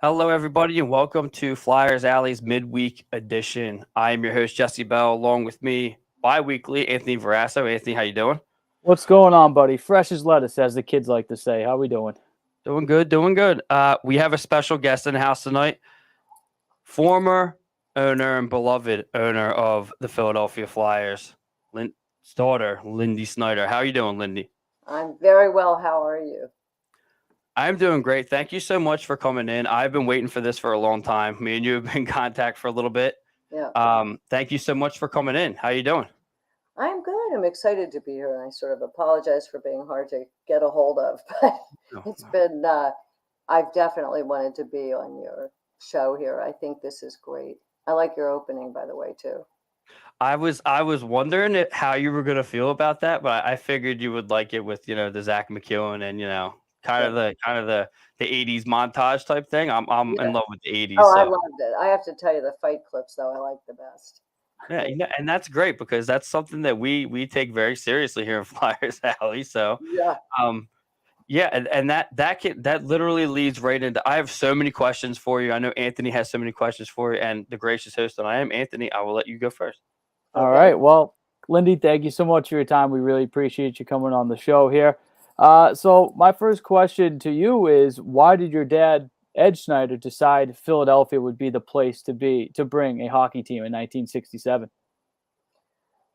Hello, everybody, and welcome to Flyers Alley's midweek edition. I am your host, Jesse Bell, along with me bi-weekly, Anthony Verasso. Anthony, how you doing? What's going on, buddy? Fresh as lettuce, as the kids like to say. How we doing? Doing good, doing good. We have a special guest in the house tonight, former owner and beloved owner of the Philadelphia Flyers, daughter, Lindy Snider. How you doing, Lindy? I'm very well. How are you? I'm doing great. Thank you so much for coming in. I've been waiting for this for a long time. Me and you have been in contact for a little bit. Yeah. Thank you so much for coming in. How you doing? I'm good. I'm excited to be here, and I sort of apologize for being hard to get a hold of, but it's been, I've definitely wanted to be on your show here. I think this is great. I like your opening, by the way, too. I was wondering how you were gonna feel about that, but I figured you would like it with the Zach McEwen and the 80s montage type thing. I'm Yeah. in love with the 80s. Oh, I So loved it. I have to tell you, the fight clips, though, I like the best. yeah, and that's great because that's something that we take very seriously here in Flyers Alley. So Yeah. um yeah, and that literally leads right into. I have so many questions for you. I know Anthony has so many questions for you, and the gracious host that I am, Anthony, I will let you go first. All Okay. right. Well, Lindy, thank you so much for your time. We really appreciate you coming on the show here. So my first question to you is, why did your dad, Ed Snider, decide Philadelphia would be the place to bring a hockey team in 1967?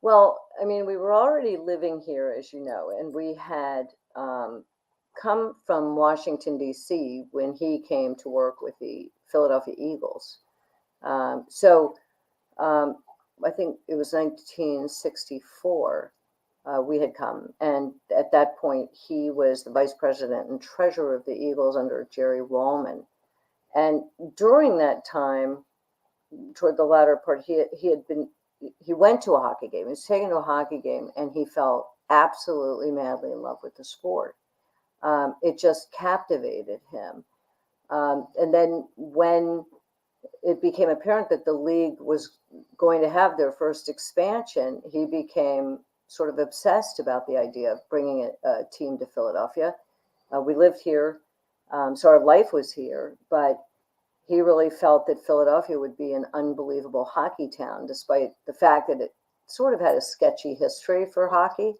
Well, I mean, we were already living here, as you know, and we had come from Washington, D.C. when he came to work with the Philadelphia Eagles. So I think it was 1964 we had come. And at that point, he was the vice president and treasurer of the Eagles under Jerry Wallman. And during that time, toward the latter part, he went to a hockey game. He was taken to a hockey game, and he fell absolutely madly in love with the sport. It just captivated him. And then when it became apparent that the league was going to have their first expansion, he became sort of obsessed about the idea of bringing a team to Philadelphia. We lived here, so our life was here, but he really felt that Philadelphia would be an unbelievable hockey town, despite the fact that it sort of had a sketchy history for hockey.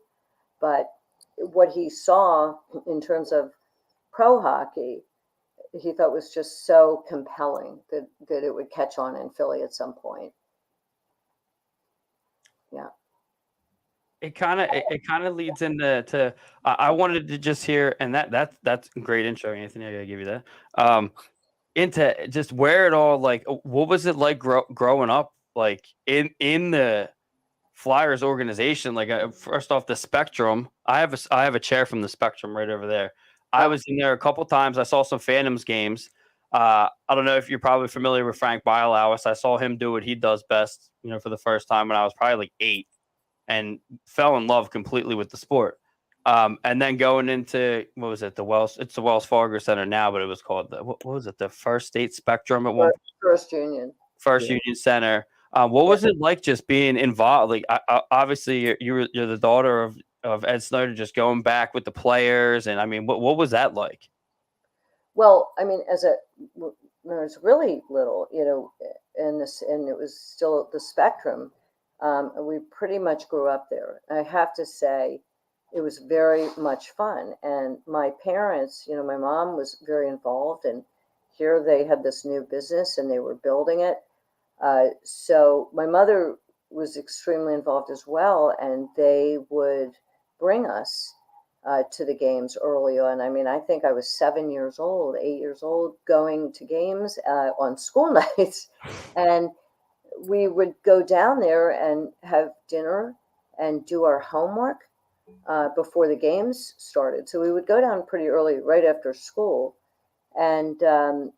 But what he saw in terms of pro hockey, he thought was just so compelling that it would catch on in Philly at some point. Yeah. It kind of leads into I wanted to just hear, and that's a great intro, Anthony. I gotta give you that. Into just where it all, like, what was it like growing up, like in the Flyers organization? Like, first off, the Spectrum. I have a chair from the Spectrum right over there. I was in there a couple times. I saw some Phantoms games. I don't know if you're probably familiar with Frank Bialowis. I saw him do what he does best, for the first time when I was probably like 8, and fell in love completely with the sport. And then going into, what was it? It's the Wells Fargo Center now, but it was called what was it? The First State Spectrum at one point. First Union. First Union Center. What was it like just being involved? Like, obviously, you're the daughter of Ed Snider, just going back with the players, and I mean, what was that like? Well, I mean, when I was really little, and it was still the Spectrum. We pretty much grew up there. I have to say, it was very much fun. And my parents, my mom was very involved, and here they had this new business and they were building it. So my mother was extremely involved as well, and they would bring us to the games early on. I mean, I think I was 7 years old, 8 years old, going to games on school nights. And we would go down there and have dinner and do our homework before the games started. So we would go down pretty early, right after school, and then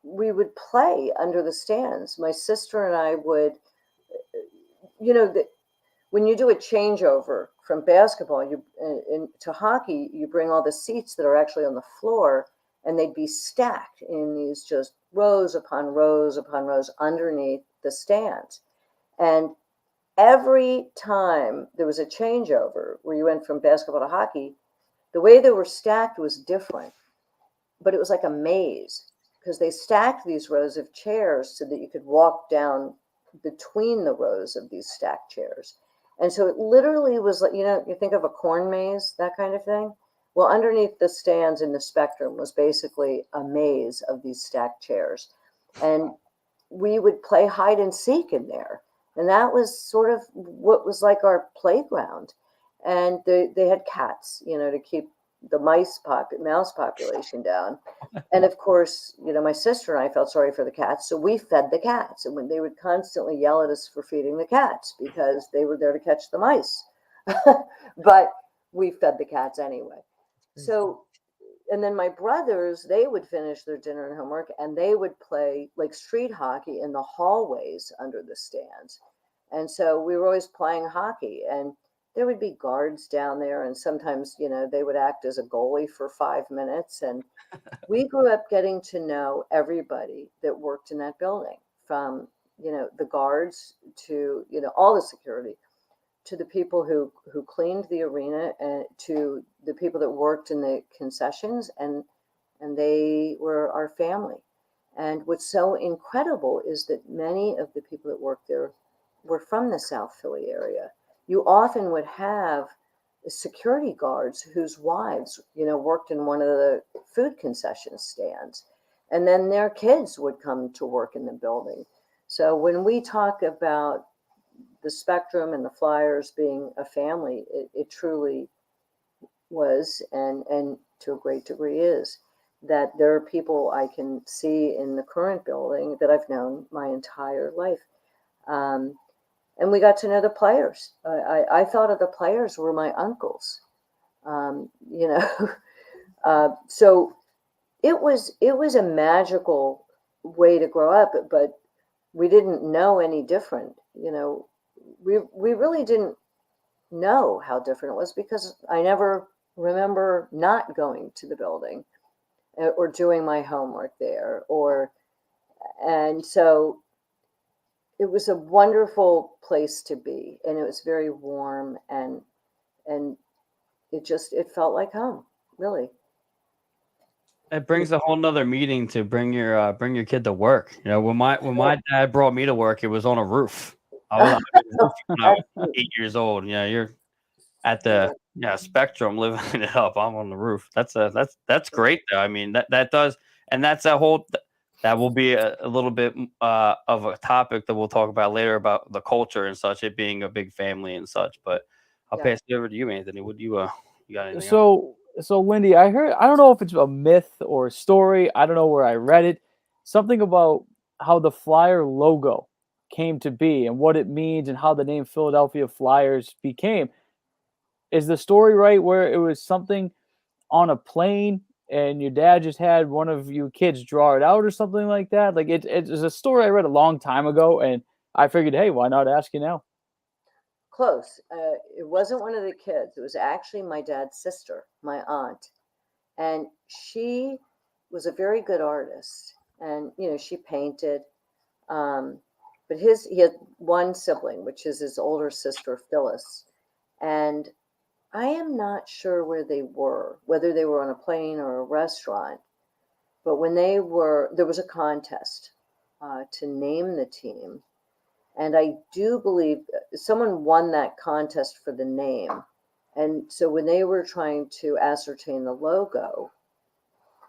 we would play under the stands. My sister and I would, when you do a changeover from basketball to hockey, you bring all the seats that are actually on the floor, and they'd be stacked in these just rows upon rows upon rows underneath the stands. And every time there was a changeover where you went from basketball to hockey, the way they were stacked was different, but it was like a maze. because they stacked these rows of chairs so that you could walk down between the rows of these stacked chairs. And so it literally was like, you think of a corn maze, that kind of thing. Well, underneath the stands in the Spectrum was basically a maze of these stacked chairs. And we would play hide and seek in there. And that was sort of what was like our playground. And they had cats, to keep the mouse population down. And of course, my sister and I felt sorry for the cats, so we fed the cats. And when they would constantly yell at us for feeding the cats because they were there to catch the mice, but we fed the cats anyway. So, and then my brothers, they would finish their dinner and homework, and they would play like street hockey in the hallways under the stands. And so we were always playing hockey, and there would be guards down there, and sometimes, they would act as a goalie for 5 minutes. And we grew up getting to know everybody that worked in that building, from, the guards to, all the security, to the people who cleaned the arena, and to the people that worked in the concessions, and they were our family. And what's so incredible is that many of the people that worked there were from the South Philly area. You often would have security guards whose wives, worked in one of the food concession stands, and then their kids would come to work in the building. So when we talk about the Spectrum and the Flyers being a family, it truly was, and to a great degree is, that there are people I can see in the current building that I've known my entire life. And we got to know the players. I thought of the players were my uncles, so it was a magical way to grow up, but we didn't know any different. We really didn't know how different it was, because I never remember not going to the building or doing my homework there, and so it was a wonderful place to be, and it was very warm, and it felt like home, really. It brings a whole nother meeting to bring your kid to work. When my dad brought me to work, it was on a roof. I was on a roof when I was 8 years old. You're at the Spectrum living it up. I'm on the roof. That's great though. I mean, that does, and that's a whole that will be a little bit of a topic that we'll talk about later, about the culture and such, it being a big family and such. But I'll pass it over to you, Anthony. Would you got anything else? So Lindy, I don't know if it's a myth or a story, I don't know where I read it, something about how the Flyer logo came to be and what it means and how the name Philadelphia Flyers became. Is the story right, where it was something on a plane and your dad just had one of you kids draw it out or something like that? Like it's a story I read a long time ago, and I figured, hey, why not ask you now? Close. It wasn't one of the kids. It was actually my dad's sister, my aunt. And she was a very good artist. And, she painted. But he had one sibling, which is his older sister, Phyllis. And I am not sure where they were, whether they were on a plane or a restaurant. But when there was a contest to name the team. And I do believe someone won that contest for the name. And so when they were trying to ascertain the logo,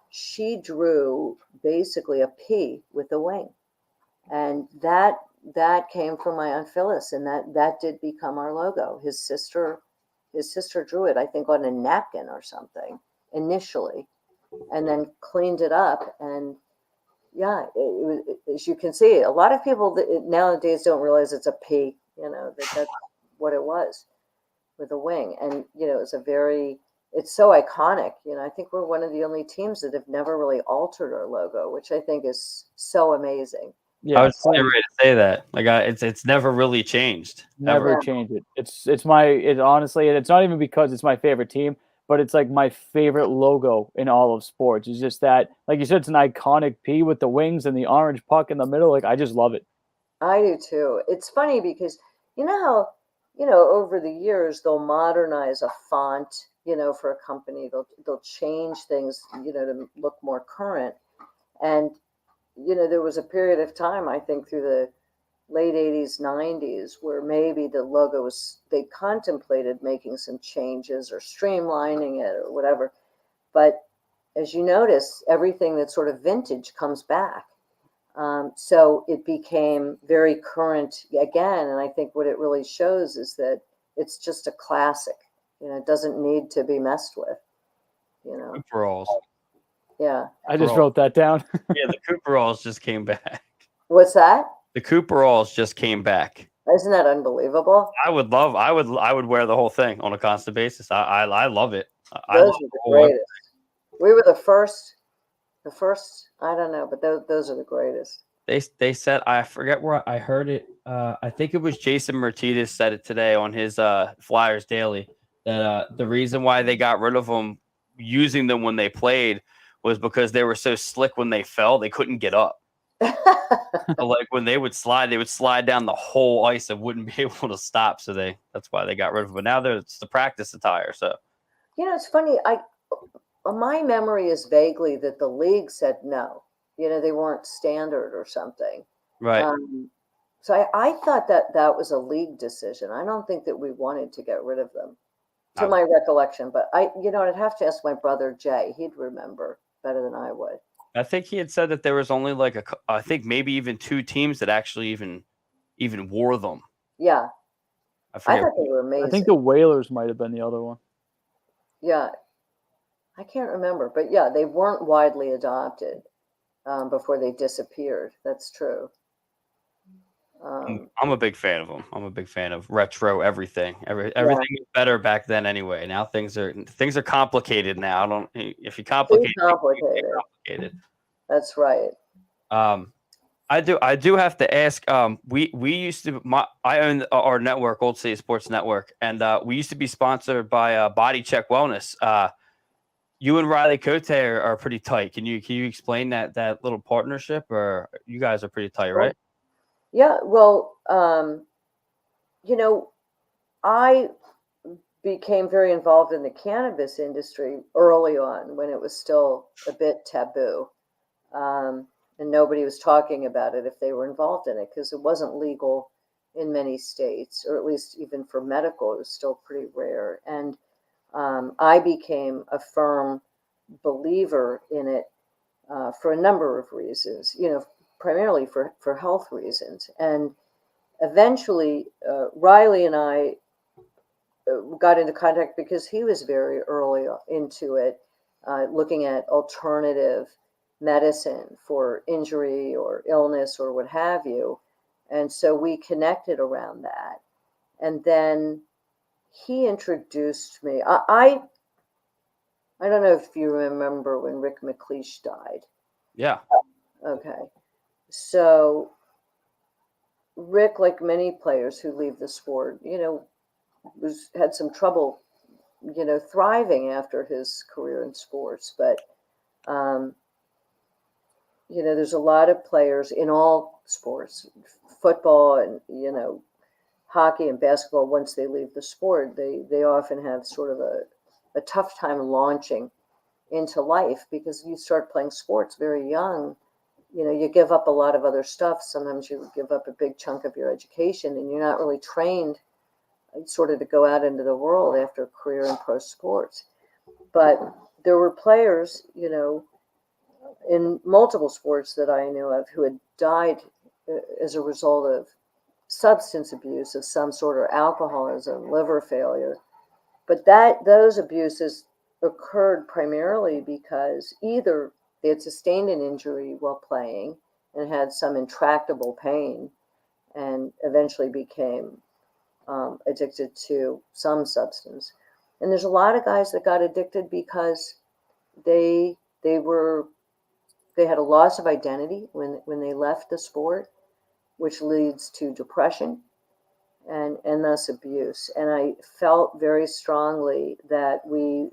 she drew basically a P with a wing. And that came from my Aunt Phyllis, and that did become our logo. His sister drew it, I think, on a napkin or something initially, and then cleaned it up. And yeah, it was, as you can see, a lot of people nowadays don't realize it's a P, that's what it was with a wing. And, it's so iconic. I think we're one of the only teams that have never really altered our logo, which I think is so amazing. Yeah, I was ready to say that. Like, it's never really changed. Never change it. It honestly, and it's not even because it's my favorite team, but it's like my favorite logo in all of sports. It's just that, like you said, it's an iconic P with the wings and the orange puck in the middle. Like, I just love it. I do too. It's funny because how, over the years they'll modernize a font, for a company. They'll change things, to look more current. And there was a period of time, I think, through the late 80s, 90s, where maybe the logo they contemplated making some changes or streamlining it or whatever. But as you notice, everything that's sort of vintage comes back. So it became very current again. And I think what it really shows is that it's just a classic. It doesn't need to be messed with, Cooperalls. Yeah. I just wrote that down. Yeah, the Cooperalls just came back. What's that? The Cooperalls just came back. Isn't that unbelievable? I would wear the whole thing on a constant basis. I love it. I Those love are the whole one. greatest. We were the first, I don't know, but those are the greatest. They said, I forget where I heard it. I think it was Jason Martinez said it today on his Flyers Daily, that the reason why they got rid of them using them when they played was because they were so slick when they fell, they couldn't get up. So like when they would slide down the whole ice and wouldn't be able to stop. So that's why they got rid of them. But now it's the practice attire. So It's funny. My memory is vaguely that the league said no. They weren't standard or something. right. So I thought that was a league decision. I don't think that we wanted to get rid of them, to my recollection. But I'd have to ask my brother Jay. He'd remember better than I would. I think he had said that there was only like I think maybe even 2 teams that actually even wore them. Yeah. I I forget. thought they were amazing. I think the Whalers might have been the other one. Yeah. I can't remember. But yeah, they weren't widely adopted before they disappeared. That's true. I'm a big fan of them. I'm a big fan of retro everything. Everything was better back then anyway. Now things are complicated now. If you complicate it, complicated. That's right. I do have to ask. We used to. I own our network, Old City Sports Network, and we used to be sponsored by Body Check Wellness. You and Riley Cote are pretty tight. Can you explain that little partnership, or you guys are pretty tight, right? Yeah. Well, I became very involved in the cannabis industry early on when it was still a bit taboo. And nobody was talking about it if they were involved in it because it wasn't legal in many states, or at least even for medical, it was still pretty rare. And I became a firm believer in it for a number of reasons, primarily for health reasons. And eventually, Riley and I got into contact because he was very early into it, looking at alternative medicine for injury or illness or what have you. And so we connected around that. And then he introduced me. I don't know if you remember when Rick McLeish died. Yeah. Okay. So Rick, like many players who leave the sport, had some trouble, thriving after his career in sports. But there's a lot of players in all sports, football and, hockey and basketball. Once they leave the sport, they often have sort of a tough time launching into life because you start playing sports very young. You give up a lot of other stuff. Sometimes you give up a big chunk of your education and you're not really trained sort of to go out into the world after a career in pro sports. But there were players, in multiple sports that I knew of who had died as a result of substance abuse of some sort, or alcoholism, liver failure. But those abuses occurred primarily because either they had sustained an injury while playing and had some intractable pain and eventually became addicted to some substance. And there's a lot of guys that got addicted because they had a loss of identity when they left the sport, which leads to depression and thus abuse. And I felt very strongly that we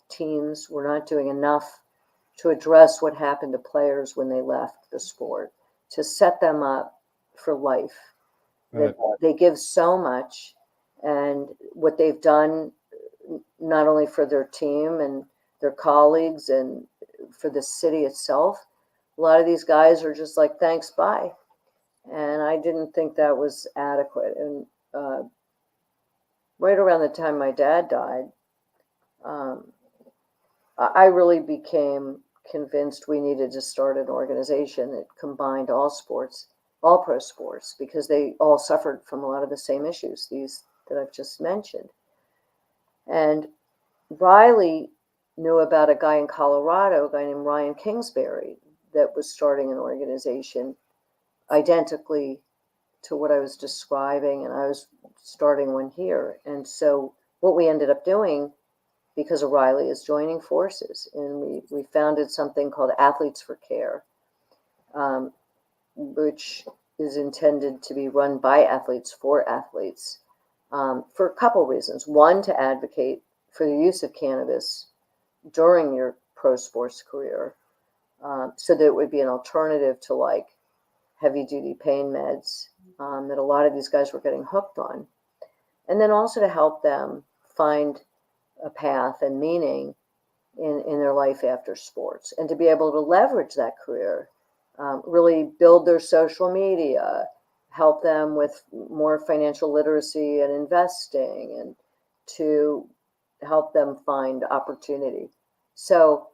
teams were not doing enough to address what happened to players when they left the sport, to set them up for life. Right. They give so much, and what they've done, not only for their team and their colleagues and for the city itself, a lot of these guys are just like, thanks, bye. And I didn't think that was adequate. And right around the time my dad died, um, I really became convinced we needed to start an organization that combined all sports, all pro sports, because they all suffered from a lot of the same issues, these that I've just mentioned. And Riley knew about a guy in Colorado, a guy named Ryan Kingsbury, that was starting an organization identically to what I was describing, and I was starting one here. And so what we ended up doing, because O'Reilly is joining forces, and we founded something called Athletes for Care, which is intended to be run by athletes for athletes, for a couple reasons. One, to advocate for the use of cannabis during your pro sports career, so that it would be an alternative to like heavy duty pain meds that a lot of these guys were getting hooked on. And then also to help them find a path and meaning in their life after sports, and to be able to leverage that career, really build their social media, help them with more financial literacy and investing, and to help them find opportunity. So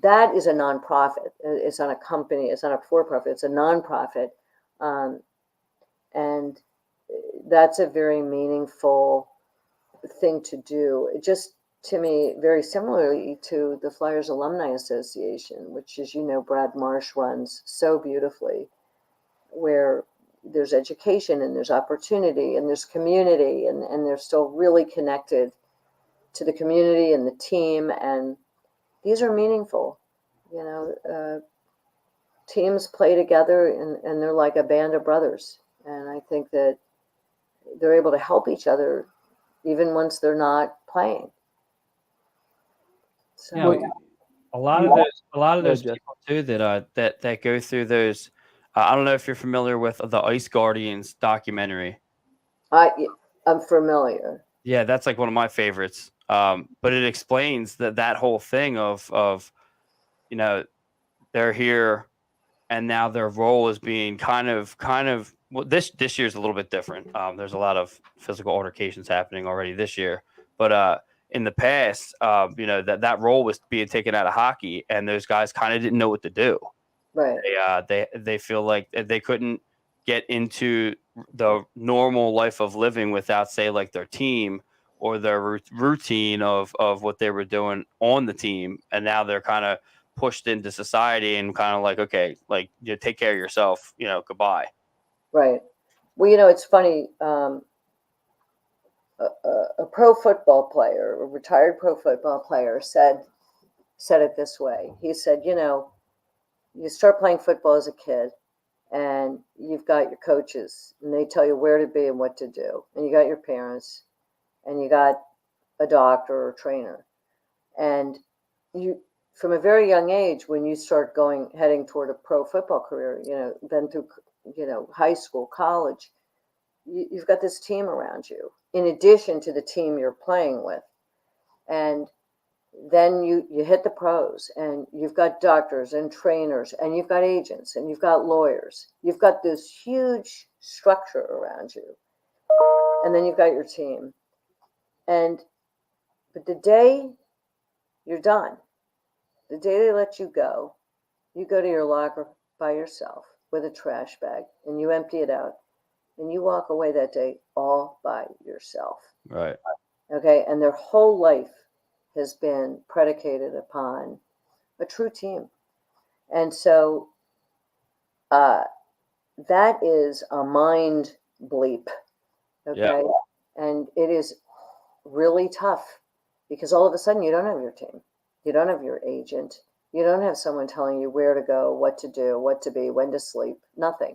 that is a nonprofit. It's not a company. It's not a for-profit. It's a nonprofit. And that's a very meaningful thing to do. It just, to me, very similarly to the Flyers Alumni Association, which, as you know, Brad Marsh runs so beautifully, where there's education and there's opportunity and there's community, and they're still really connected to the community and the team. And these are meaningful, you know, teams play together, and they're like a band of brothers. And I think that they're able to help each other even once they're not playing. So Yeah, a lot of those people too that go through those. I don't know if you're familiar with the Ice Guardians documentary. I'm familiar. Yeah, that's like one of my favorites. But it explains that whole thing of you know, they're here and now their role is being kind of well, this year's a little bit different. There's a lot of physical altercations happening already this year, but in the past, you know, that role was being taken out of hockey, and those guys kind of didn't know what to do. Right. They feel like they couldn't get into the normal life of living without, say, like their team or their routine of what they were doing on the team, and now they're kind of pushed into society and kind of like, okay, like, you know, take care of yourself, you know, goodbye. Right. Well, you know, it's funny. A pro football player, a retired pro football player, said it this way. He said, you know, you start playing football as a kid, and you've got your coaches, and they tell you where to be and what to do, and you got your parents, and you got a doctor or trainer, and you, from a very young age, when you start heading toward a pro football career, you know, then through, you know, high school, college, you've got this team around you in addition to the team you're playing with. And then you hit the pros, and you've got doctors and trainers, and you've got agents, and you've got lawyers. You've got this huge structure around you. And then you've got your team. But the day you're done, the day they let you go to your locker by yourself with a trash bag, and you empty it out, and you walk away that day all by yourself. Right. Okay. And their whole life has been predicated upon a true team. And so that is a mind bleep. Okay. Yeah. And it is really tough, because all of a sudden you don't have your team. You don't have your agent. You don't have someone telling you where to go, what to do, what to be, when to sleep, nothing.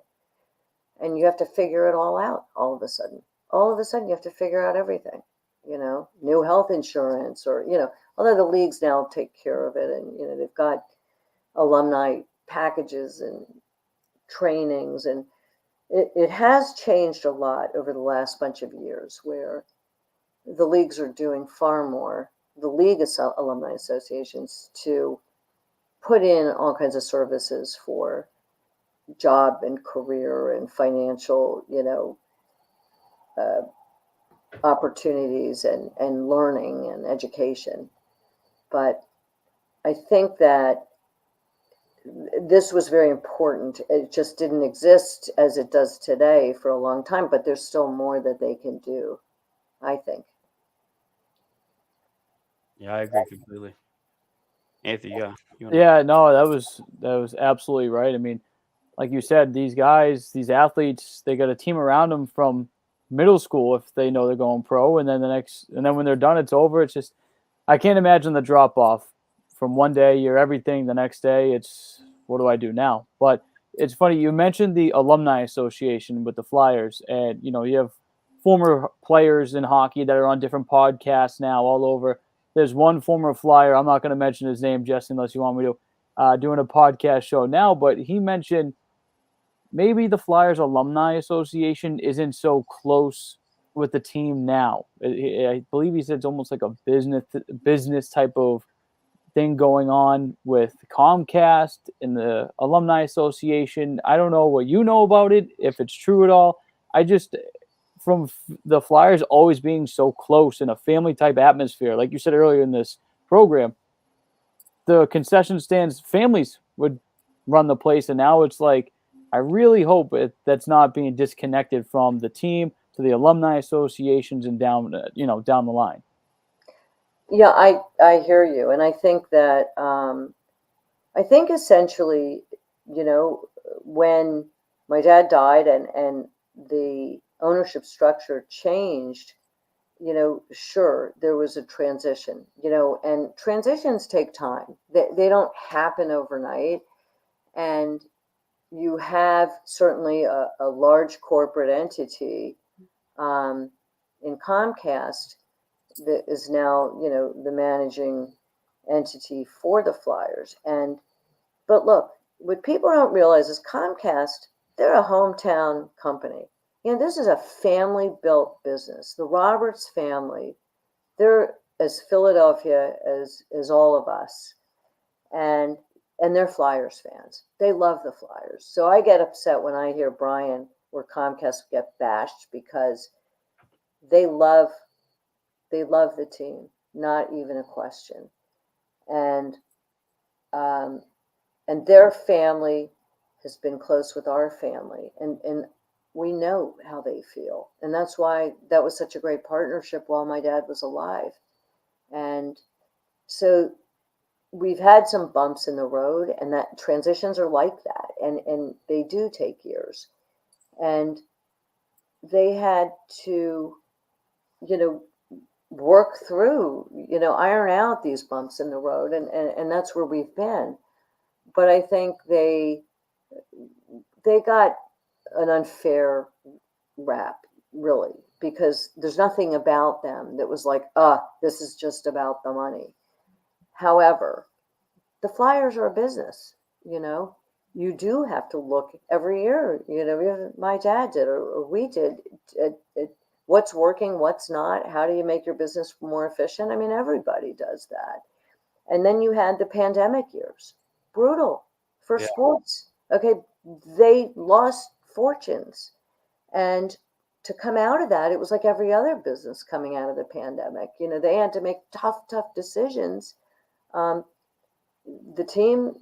And you have to figure it all out all of a sudden. All of a sudden you have to figure out everything, you know, new health insurance, or, you know, although the leagues now take care of it, and, you know, they've got alumni packages and trainings, and it has changed a lot over the last bunch of years, where the leagues are doing far more, the league alumni associations, to put in all kinds of services for job and career and financial, opportunities and learning and education. But I think that this was very important. It just didn't exist as it does today for a long time, but there's still more that they can do, I think. Yeah, I agree completely. Anthony, Yeah, no, that was absolutely right. I mean, like you said, these guys, these athletes, they got a team around them from middle school if they know they're going pro, and then when they're done, it's over. It's just, I can't imagine the drop off from one day you're everything, the next day it's what do I do now? But it's funny you mentioned the alumni association with the Flyers, and you have former players in hockey that are on different podcasts now all over. There's one former Flyer, I'm not going to mention his name, Jesse, unless you want me to, doing a podcast show now, but he mentioned maybe the Flyers Alumni Association isn't so close with the team now. I believe he said it's almost like a business type of thing going on with Comcast and the Alumni Association. I don't know what you know about it, if it's true at all. I just, from the Flyers always being so close in a family type atmosphere, like you said earlier in this program, the concession stands families would run the place, and now it's like I really hope that's not being disconnected from the team to the alumni associations and down down the line. Yeah, I hear you, and I think that I think essentially, when my dad died and the ownership structure changed, sure, there was a transition, and transitions take time. They don't happen overnight. And you have certainly a large corporate entity in Comcast that is now, the managing entity for the Flyers. But look, what people don't realize is Comcast, they're a hometown company. This is a family-built business. The Roberts family, they're as Philadelphia as all of us, and they're Flyers fans. They love the Flyers. So I get upset when I hear Brian or Comcast get bashed because they love the team, not even a question, and their family has been close with our family, and we know how they feel. And that's why that was such a great partnership while my dad was alive. And so we've had some bumps in the road, and that transitions are like that. And they do take years. And they had to, work through, iron out these bumps in the road. And that's where we've been. But I think they got an unfair rap, really, because there's nothing about them that was like, this is just about the money. However, the Flyers are a business, You do have to look every year, my dad did, or we did, what's working, what's not, how do you make your business more efficient? I mean, everybody does that. And then you had the pandemic years. Brutal for sports. Okay, they lost fortunes. And to come out of that, it was like every other business coming out of the pandemic. They had to make tough decisions. The team,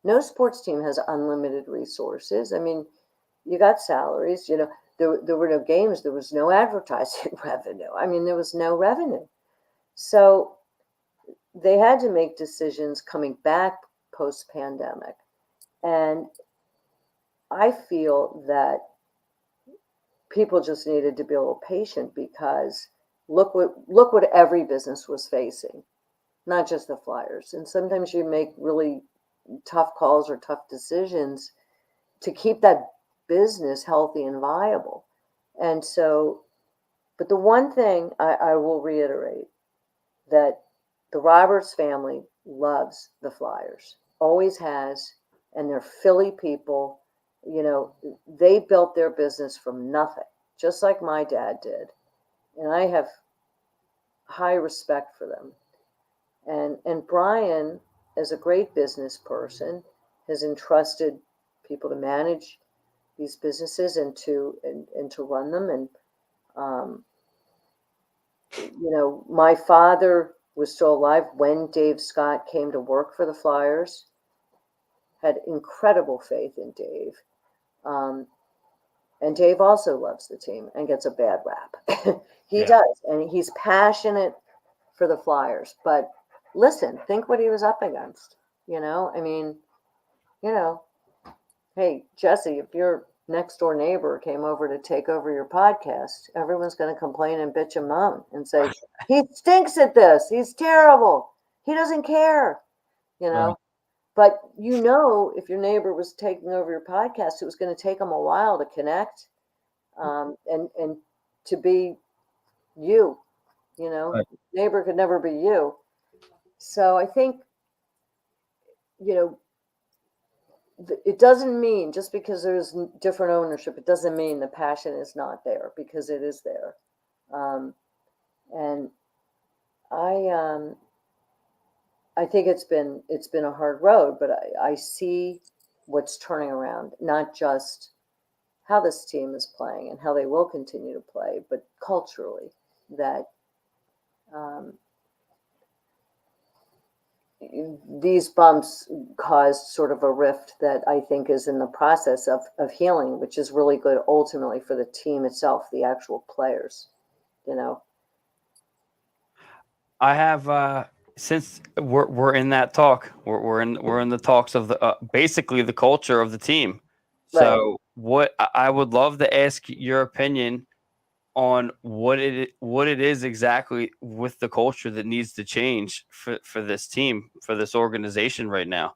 no sports team has unlimited resources. I mean, you got salaries, there were no games, there was no advertising revenue. I mean, there was no revenue. So they had to make decisions coming back post-pandemic. And I feel that people just needed to be a little patient, because look what every business was facing, not just the Flyers. And sometimes you make really tough calls or tough decisions to keep that business healthy and viable. And so, but the one thing I will reiterate, that the Roberts family loves the Flyers, always has, and they're Philly people. They built their business from nothing, just like my dad did. And I have high respect for them. And Brian, as a great business person, has entrusted people to manage these businesses and to run them. And my father was still alive when Dave Scott came to work for the Flyers. Had incredible faith in Dave. And Dave also loves the team and gets a bad rap. He does. And he's passionate for the Flyers. But listen, think what he was up against. I mean, hey, Jesse, if your next door neighbor came over to take over your podcast, everyone's going to complain and bitch and moan and say, he stinks at this. He's terrible. He doesn't care, Right. But if your neighbor was taking over your podcast, it was going to take them a while to connect, and to be you. Right. Neighbor could never be you. So I think, it doesn't mean just because there's different ownership, it doesn't mean the passion is not there, because it is there. And I think it's been a hard road, but I see what's turning around, not just how this team is playing and how they will continue to play, but culturally, that these bumps caused sort of a rift that I think is in the process of healing, which is really good ultimately for the team itself, the actual players, I have since we're in that talk, we're in the talks of the basically the culture of the team. Right. So what I would love to ask your opinion on what it is exactly with the culture that needs to change for this team, for this organization right now.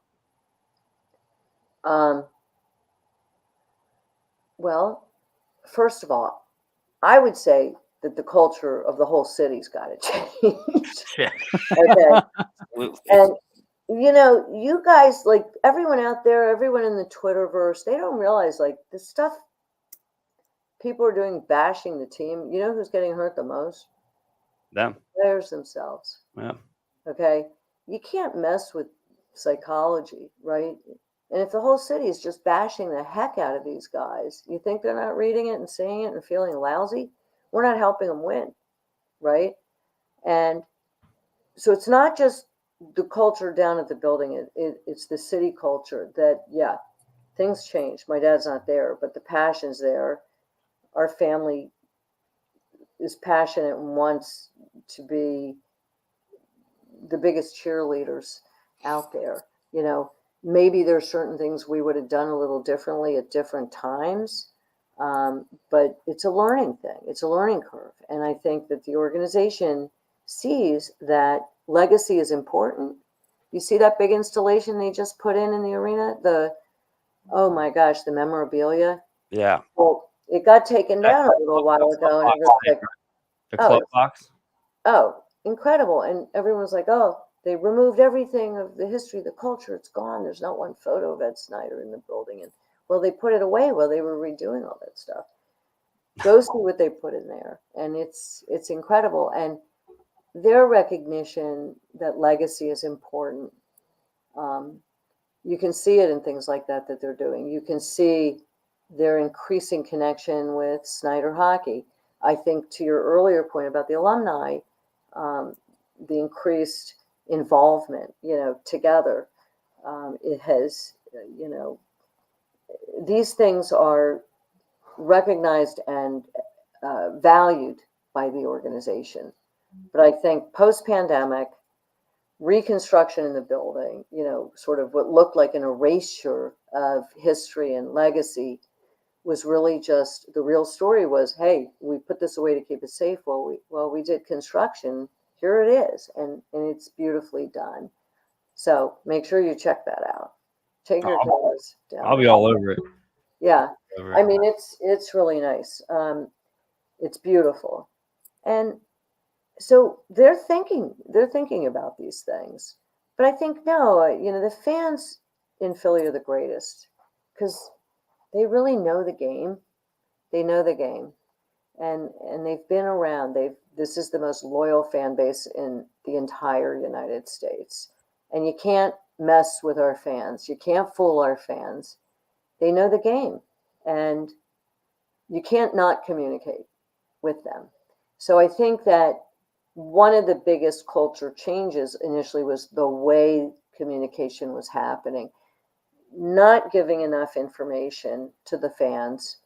Well, first of all, I would say that the culture of the whole city's got to change. Yeah. Okay. Absolutely. And you guys, like everyone out there, everyone in the Twitterverse, they don't realize like the stuff people are doing bashing the team. You know who's getting hurt the most? Them. Players themselves. Yeah. Okay. You can't mess with psychology, right? And if the whole city is just bashing the heck out of these guys, you think they're not reading it and seeing it and feeling lousy? We're not helping them win, right? And so it's not just the culture down at the building. It's the city culture that, yeah, things change. My dad's not there, but the passion's there. Our family is passionate and wants to be the biggest cheerleaders out there. Maybe there's certain things we would have done a little differently at different times, but it's a learning thing. It's a learning curve. And I think that the organization sees that legacy is important. You see that big installation they just put in the arena? Oh my gosh, the memorabilia. Yeah. Well, it got taken down a little while ago, and it was like, The club box. oh, incredible. And everyone was like, oh, they removed everything of the history, the culture. It's gone. There's not one photo of Ed Snider in the building. And well, they put it away while they were redoing all that stuff. Go see what they put in there. And it's incredible. And their recognition that legacy is important. You can see it in things like that they're doing. You can see their increasing connection with Snider hockey. I think to your earlier point about the alumni, the increased involvement, together, it has, these things are recognized and valued by the organization. But I think post-pandemic, reconstruction in the building, sort of what looked like an erasure of history and legacy, was really just, the real story was, hey, we put this away to keep it safe. We did construction. Here it is, and it's beautifully done. So make sure you check that out. Take your cameras down. I'll be all over it. Yeah, I mean it's really nice. It's beautiful, and so they're thinking about these things. But I think no, the fans in Philly are the greatest because they really know the game. They know the game. and they've been around. This is the most loyal fan base in the entire United States. And you can't mess with our fans. You can't fool our fans. They know the game, and you can't not communicate with them. So I think that one of the biggest culture changes initially was the way communication was happening, not giving enough information to the fans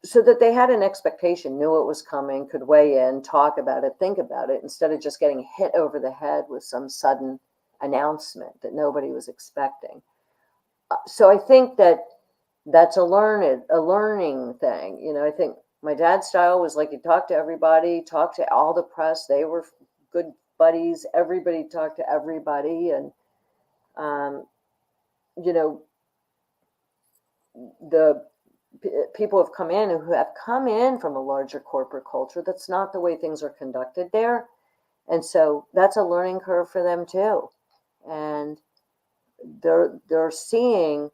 so that they had an expectation, knew it was coming, could weigh in, talk about it, think about it, instead of just getting hit over the head with some sudden announcement that nobody was expecting. So I think that that's a learning thing. You know, I think my dad's style was like, he talked to everybody, talked to all the press. They were good buddies. Everybody talked to everybody. And, you know, the people have come in who have come in from a larger corporate culture. That's not the way things are conducted there. And so that's a learning curve for them too. And they're seeing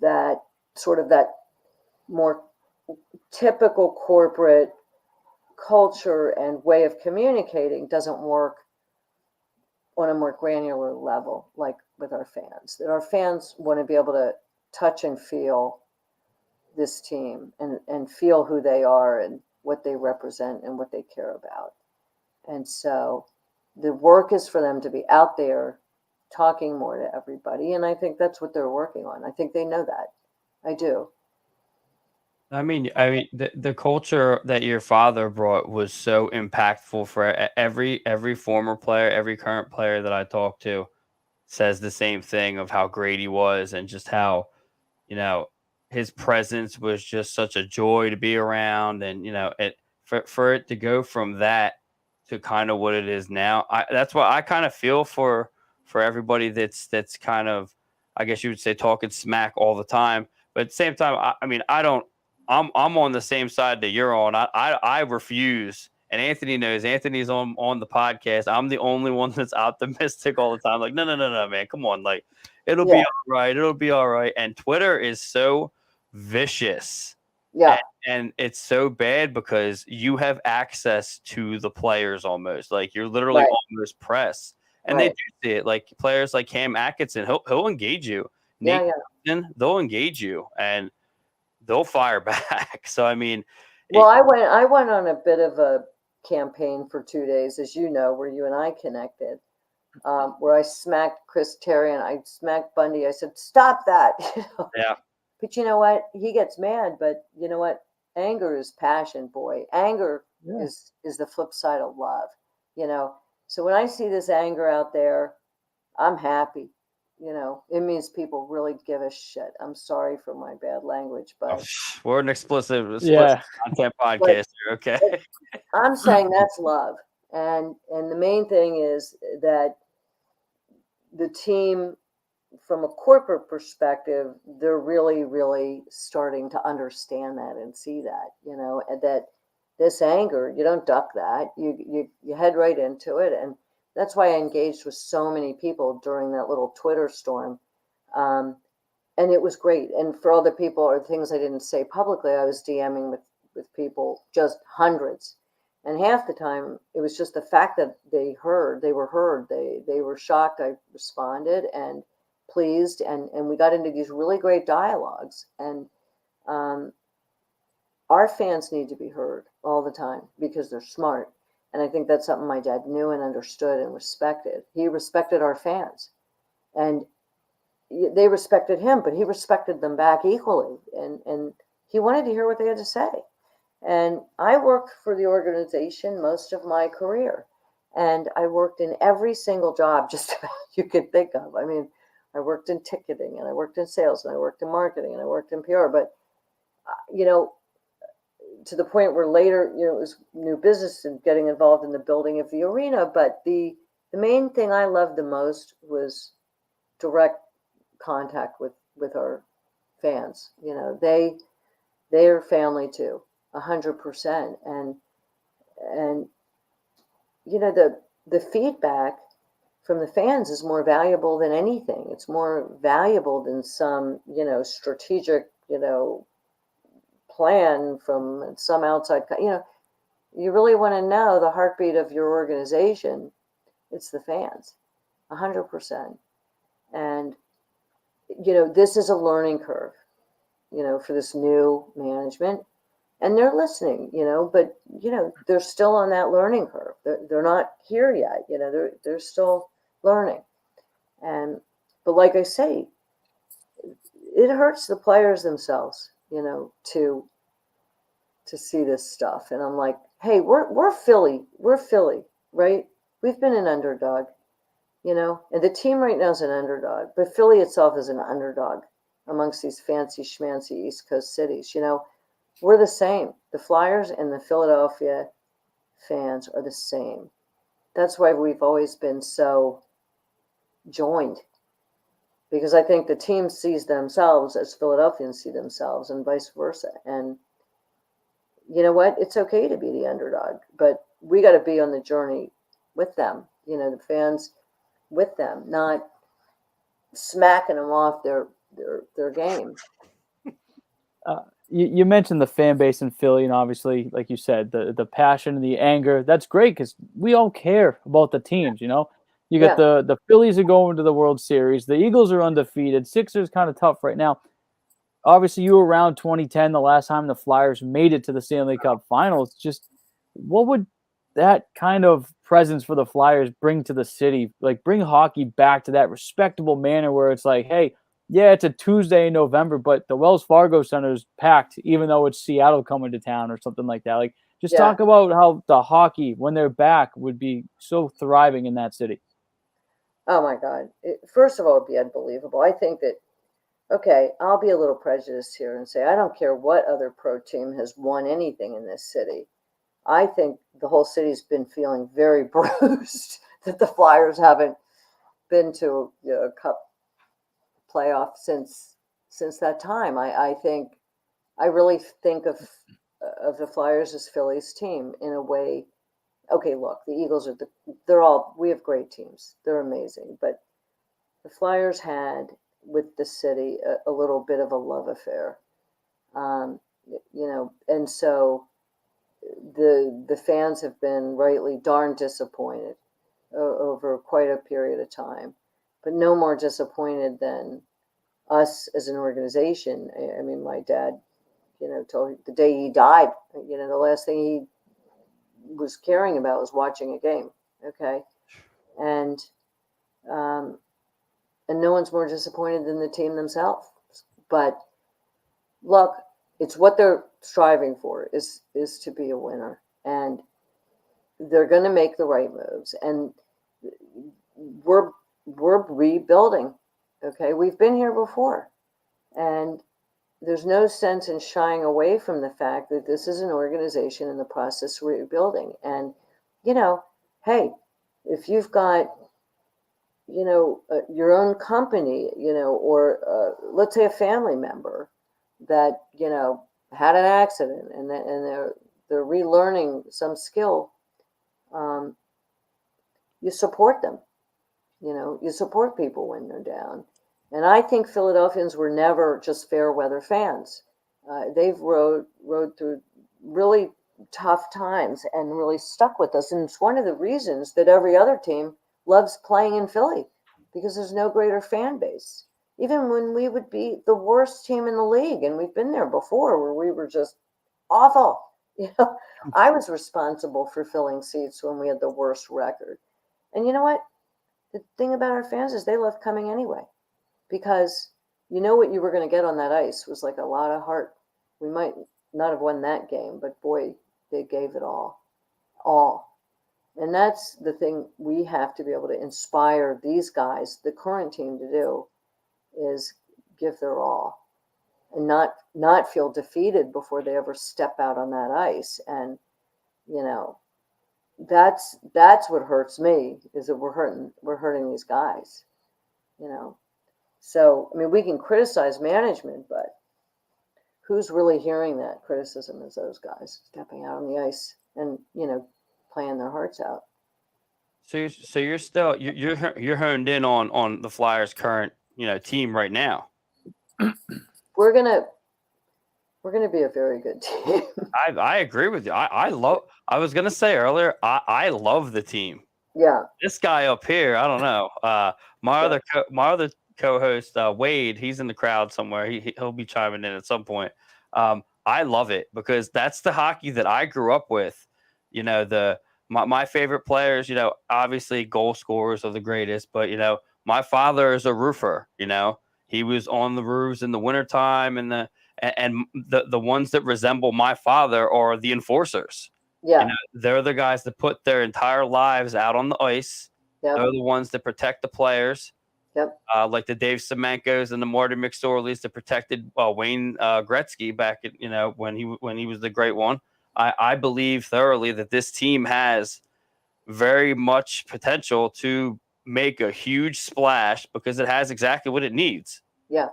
that sort of that more typical corporate culture and way of communicating doesn't work on a more granular level, like with our fans. That our fans want to be able to touch and feel this team and feel who they are and what they represent and what they care about. And so the work is for them to be out there talking more to everybody. And I think that's what they're working on. I think they know that. I do. I mean, the culture that your father brought was so impactful for every former player, every current player that I talk to says the same thing of how great he was and just how, you know, his presence was just such a joy to be around. And, you know, for it to go from that to kind of what it is now, that's why I kind of feel for everybody that's kind of, I guess you would say, talking smack all the time. But at the same time, I mean, I don't. I'm on the same side that you're on. I refuse, and Anthony knows. Anthony's on the podcast. I'm the only one that's optimistic all the time. Like, no, man, come on. Like, it'll be Yeah. all right. It'll be all right. And Twitter is so vicious. Yeah. And it's so bad because you have access to the players almost. Like, you're literally Right. almost press. And they Right. do see it. Like players like Cam Atkinson, he'll engage you. Yeah. Nate, Yeah. Johnson, they'll engage you. And they'll fire back. So I mean, Well, I went on a bit of a campaign for 2 days, as you know, where you and I connected, where I smacked Chris Terry and I smacked Bundy. I said, "Stop that!" You know? yeah, But you know what? He gets mad, but you know what? Anger is passion, boy. Anger Yeah. is the flip side of love. You know. So when I see this anger out there, I'm happy. You know, it means people really give a shit. I'm sorry for my bad language, but we're an explicit Yeah. content podcast here. Okay. I'm saying that's love. And the main thing is that the team, from a corporate perspective, they're really, really starting to understand that and see that, you know, and that this anger, you don't duck that. You head right into it. And that's why I engaged with so many people during that little Twitter storm. And it was great. And for other people or things I didn't say publicly, I was DMing with people, just hundreds. And half the time it was just the fact that they were heard. They were shocked. I responded and pleased. And we got into these really great dialogues. And our fans need to be heard all the time because they're smart. And I think that's something my dad knew and understood and respected. He respected our fans. And they respected him, but he respected them back equally. And he wanted to hear what they had to say. And I worked for the organization most of my career. And I worked in every single job just about you could think of. I mean, I worked in ticketing and I worked in sales and I worked in marketing and I worked in PR. But, you know, to the point where later, you know, it was new business and getting involved in the building of the arena. But the main thing I loved the most was direct contact with our fans. You know, they're family too, 100%. And you know, the feedback from the fans is more valuable than anything. It's more valuable than some, you know, strategic, you know, plan from some outside, you really want to know the heartbeat of your organization. It's the fans, 100%. And, this is a learning curve, for this new management. And they're listening, but, they're still on that learning curve. They're not here yet, they're still learning. But like I say, it hurts the players themselves, to see this stuff. And I'm like, hey, we're Philly, right? We've been an underdog, and the team right now is an underdog, but Philly itself is an underdog amongst these fancy schmancy East Coast cities. We're the same. The Flyers and the Philadelphia fans are the same. That's why we've always been so joined, because I think the team sees themselves as Philadelphians see themselves and vice versa. And you know what? It's okay to be the underdog, but we got to be on the journey with them, the fans with them, not smacking them off their game. You mentioned the fan base in Philly, and obviously, like you said, the passion and the anger. That's great because we all care about the teams. You got the Phillies are going to the World Series. The Eagles are undefeated. Sixers kind of tough right now. Obviously, you were around 2010, the last time the Flyers made it to the Stanley Cup Finals. Just what would that kind of presence for the Flyers bring to the city? Like, bring hockey back to that respectable manner where it's like, hey, yeah, it's a Tuesday in November, but the Wells Fargo Center is packed, even though it's Seattle coming to town or something like that. Like, just talk about how the hockey, when they're back, would be so thriving in that city. Oh, my God. First of all, it'd be unbelievable. I think that, okay, I'll be a little prejudiced here and say I don't care what other pro team has won anything in this city. I think the whole city's been feeling very bruised that the Flyers haven't been to a cup playoff since that time. I really think of the Flyers as Philly's team in a way. Okay, look, the Eagles we have great teams. They're amazing, but the Flyers had with the city a little bit of a love affair, and so the fans have been rightly darn disappointed over quite a period of time, but no more disappointed than us as an organization. I mean, my dad, told the day he died, the last thing he was caring about was watching a game. Okay, and no one's more disappointed than the team themselves. But look, it's what they're striving for is to be a winner, and they're going to make the right moves. And we're rebuilding. Okay, we've been here before, and there's no sense in shying away from the fact that this is an organization in the process of rebuilding. And hey, if you've got your own company, or let's say a family member that had an accident and they're relearning some skill, you support them. You support people when they're down. And I think Philadelphians were never just fair weather fans. They've rode through really tough times and really stuck with us. And it's one of the reasons that every other team loves playing in Philly, because there's no greater fan base. Even when we would be the worst team in the league, and we've been there before where we were just awful. I was responsible for filling seats when we had the worst record. And you know what? The thing about our fans is they love coming anyway, because what you were going to get on that ice was like a lot of heart. We might not have won that game, but boy, they gave it all. And that's the thing we have to be able to inspire these guys, the current team, to do, is give their all and not feel defeated before they ever step out on that ice. And, that's what hurts me, is that we're hurting these guys, So, I mean, we can criticize management, but who's really hearing that criticism is those guys stepping out on the ice and, playing their hearts out. So you're still you're honed in on the Flyers' current team right now. We're gonna We're going to be a very good team. I agree with you. I was gonna say earlier, I love the team. Yeah. This guy up here, I don't know. My other co-host, Wade, he's in the crowd somewhere. He'll be chiming in at some point. I love it because that's the hockey that I grew up with. You know, my favorite players, you know, obviously goal scorers are the greatest, but you know, my father is a roofer, you know. He was on the roofs in the wintertime and the ones that resemble my father are the enforcers. You Yeah. know, they're the guys that put their entire lives out on the ice. Yep. They're the ones that protect the players. Yep. Like the Dave Semenkos and the Marty McSorleys that protected Wayne Gretzky back at, you know, when he was the great one. I believe thoroughly that this team has very much potential to make a huge splash because it has exactly what it needs. Yeah.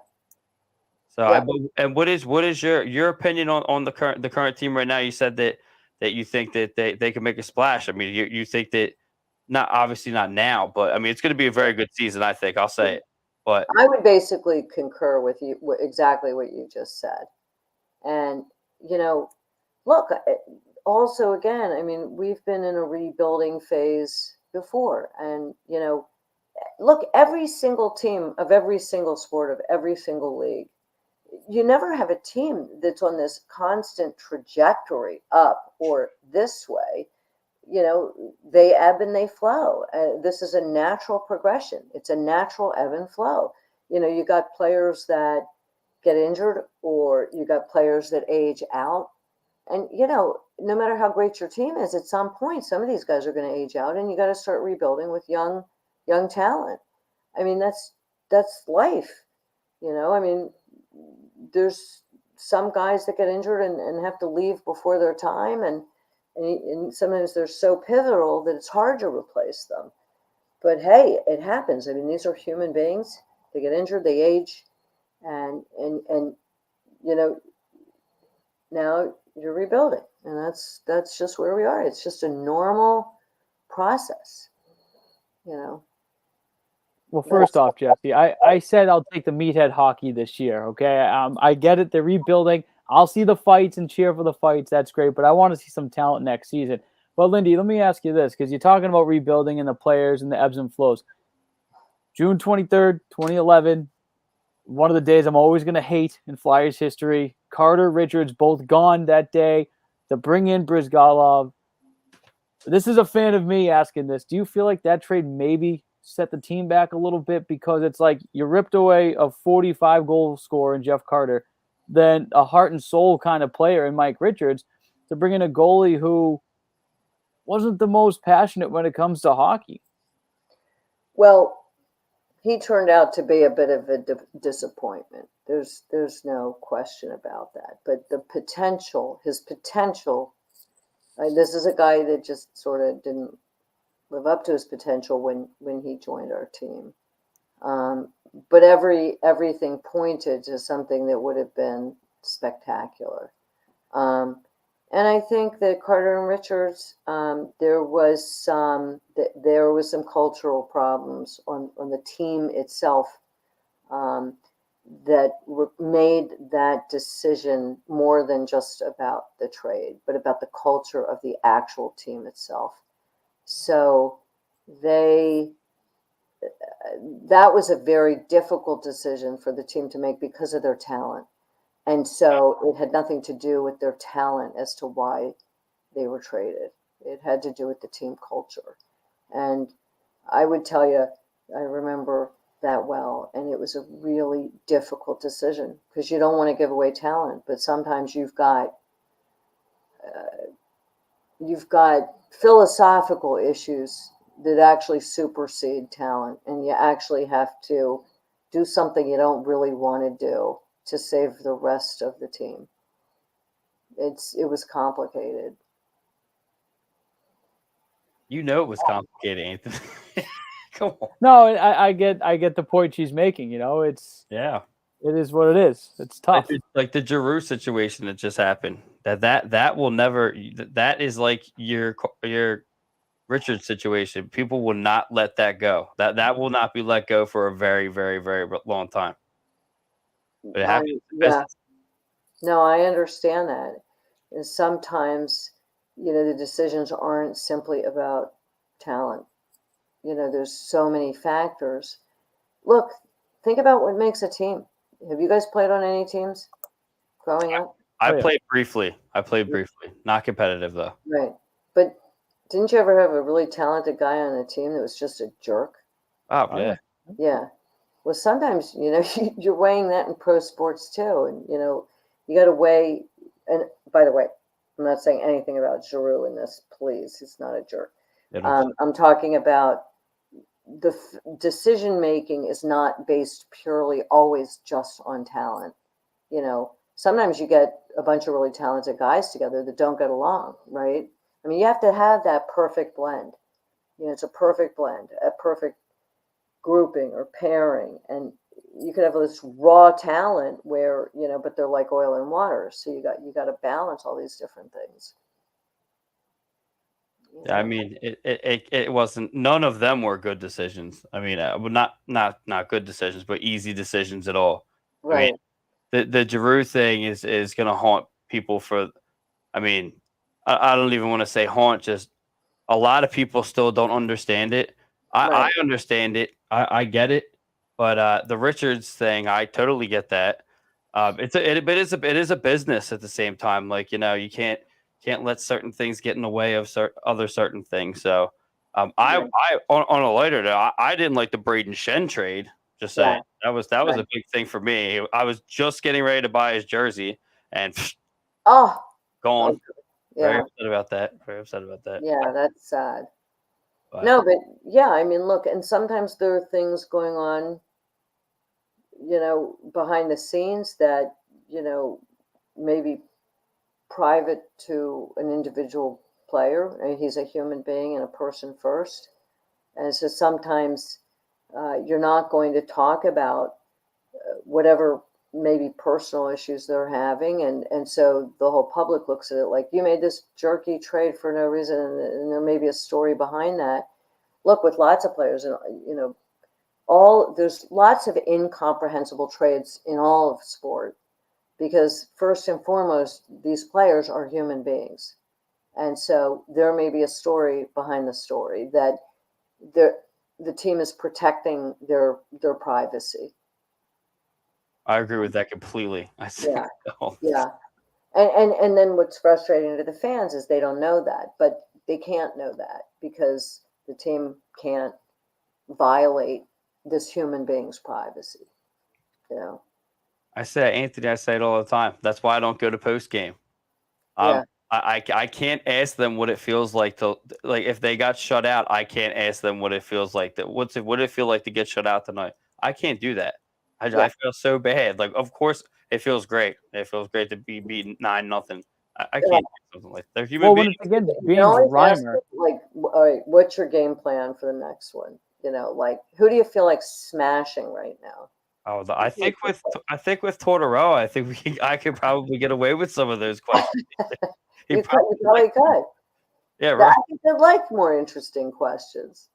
So Yeah. and what is your opinion on the current team right now? You said that you think that they can make a splash. I mean, you think that obviously not now, but I mean it's going to be a very good season. I think I'll say it. But I would basically concur with you exactly what you just said. And you know, look, also again, I mean, we've been in a rebuilding phase before, and you know, look, every single team of every single sport of every single league, you never have a team that's on this constant trajectory up or this way. You know, they ebb and they flow. This is a natural progression. It's a natural ebb and flow. You know, you got players that get injured or you got players that age out. And, you know, no matter how great your team is, at some point, some of these guys are going to age out and you got to start rebuilding with young talent. I mean, that's life. You know, I mean, there's some guys that get injured and have to leave before their time. And sometimes they're so pivotal that it's hard to replace them. But hey, it happens. I mean, these are human beings. They get injured, they age, and you know, now you're rebuilding, and that's just where we are. It's just a normal process, you know. Well, first off, Jesse, I said I'll take the meathead hockey this year. Okay, I get it. They're rebuilding. I'll see the fights and cheer for the fights. That's great, but I want to see some talent next season. But Lindy, let me ask you this, because you're talking about rebuilding and the players and the ebbs and flows. June 23rd, 2011, one of the days I'm always going to hate in Flyers history. Carter, Richards, both gone that day to bring in Brizgalov. This is a fan of me asking this. Do you feel like that trade maybe set the team back a little bit, because it's like you ripped away a 45 goal scorer in Jeff Carter, then a heart and soul kind of player in Mike Richards, to bring in a goalie who wasn't the most passionate when it comes to hockey? Well, he turned out to be a bit of a disappointment. There's no question about that. But the potential, his potential, this is a guy that just sort of didn't live up to his potential when he joined our team. But everything pointed to something that would have been spectacular. And I think that Carter and Richards, there was some cultural problems on the team itself that made that decision more than just about the trade, but about the culture of the actual team itself. So that was a very difficult decision for the team to make because of their talent. And so it had nothing to do with their talent as to why they were traded. It had to do with the team culture. And I would tell you, I remember that well. And it was a really difficult decision because you don't want to give away talent, but sometimes you've got philosophical issues that actually supersede talent, and you actually have to do something you don't really want to do to save the rest of the team. It was complicated. you know it was complicated, Anthony. Come on. No, I get the point she's making. You know, it is what it is. It's tough. Like the Giroux situation that just happened. That will never. That is like your Richard situation. People will not let that go. That will not be let go for a very, very, very long time. But it happens. Yeah. No, I understand that. And sometimes, the decisions aren't simply about talent. There's so many factors. Look, think about what makes a team. Have you guys played on any teams growing up? I Oh, yeah. played briefly. Not competitive though. Right. But didn't you ever have a really talented guy on a team that was just a jerk? Oh Oh, yeah. Yeah. Well, sometimes, you're weighing that in pro sports too. And, you got to weigh. And by the way, I'm not saying anything about Giroux in this, please. He's not a jerk. I'm talking about the decision making is not based purely always just on talent. Sometimes you get a bunch of really talented guys together that don't get along, right? I mean, you have to have that perfect blend. It's a perfect blend, a perfect grouping or pairing. And you could have this raw talent where, but they're like oil and water. So you got to balance all these different things. Yeah, I mean, it wasn't. None of them were good decisions. I mean, well, not good decisions, but easy decisions at all. I mean, Right. the Giroux thing is going to haunt people for. I mean, I don't even want to say haunt. Just a lot of people still don't understand it. I Right. understand it. I get it. But the Richards thing, I totally get that. It is a business at the same time. Like you can't let certain things get in the way of other certain things. So Yeah. I on a lighter note, I didn't like the Braden Shen trade. Just saying Yeah. that was Right. a big thing for me. I was just getting ready to buy his jersey and Oh, gone. okay. Very Yeah. upset about that. Very upset about that. Yeah. That's sad. But No, but yeah, I mean, look, and sometimes there are things going on, behind the scenes that, maybe private to an individual player. I mean, he's a human being and a person first. And so sometimes you're not going to talk about whatever maybe personal issues they're having. And so the whole public looks at it like you made this jerky trade for no reason. And there may be a story behind that. Look, with lots of players, and there's lots of incomprehensible trades in all of sport because first and foremost, these players are human beings. And so there may be a story behind the story that the team is protecting their privacy. I agree with that completely. I see. Yeah, yeah. And then what's frustrating to the fans is they don't know that, but they can't know that because the team can't violate this human being's privacy. You know. I say, Anthony, I say it all the time. That's why I don't go to post game. Um, Yeah. I can't ask them what it feels like to like if they got shut out. I can't ask them what it feels like. What did it feel like to get shut out tonight? I can't do that. Yeah. I feel so bad. Like, of course, it feels great. It feels great to be beaten 9-0. I Yeah. can't do something like that. They're human Well, beings. when it's against You can James always ask Reimer, them, like, all right, what's your game plan for the next one? Like, who do you feel like smashing right now? Oh, I think with Tortorella, I think I could probably get away with some of those questions. He You probably probably could. yeah, I right. think they'd like more interesting questions.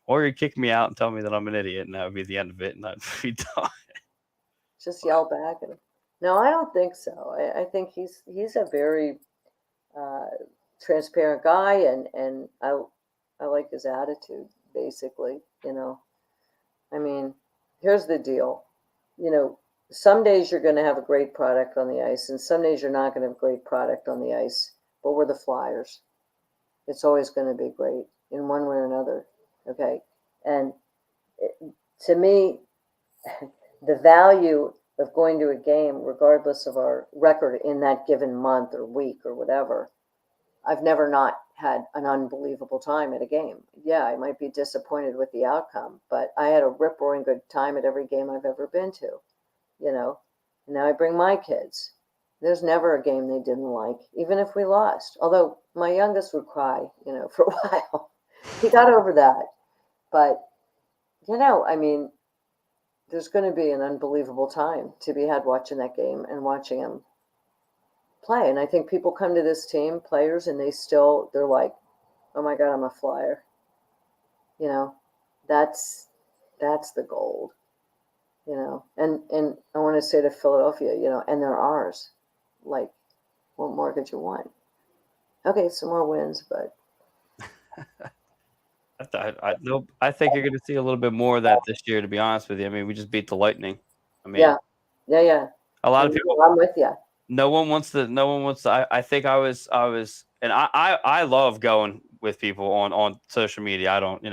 Or he'd kick me out and tell me that I'm an idiot, and that would be the end of it, and I'd be done. Just yell back at him. No, I don't think so. I think he's a very uh, transparent guy, and I like his attitude. Basically. I mean, here's the deal. You know, some days you're going to have a great product on the ice, and some days you're not going to have a great product on the ice. But we're the Flyers. It's always going to be great in one way or another. Okay, and to me, the value of going to a game, regardless of our record in that given month or week or whatever, I've never not had an unbelievable time at a game. Yeah, I might be disappointed with the outcome, but I had a rip roaring good time at every game I've ever been to, you know. And now I bring my kids. There's never a game they didn't like, even if we lost. Although my youngest would cry, for a while. He got over that. But, I mean, there's going to be an unbelievable time to be had watching that game and watching him play. And I think people come to this team, players, and they're like, oh my God, I'm a Flyer. You know, that's the gold. And I want to say to Philadelphia, and they're ours. like, what more could you want? Okay, some more wins, but I think you're going to see a little bit more of that this year. To be honest with you, I mean, we just beat the Lightning. I mean, yeah. a lot of And people. I'm with you. No one wants to. No one wants to. I think I was, and I love going with people on social media. I don't,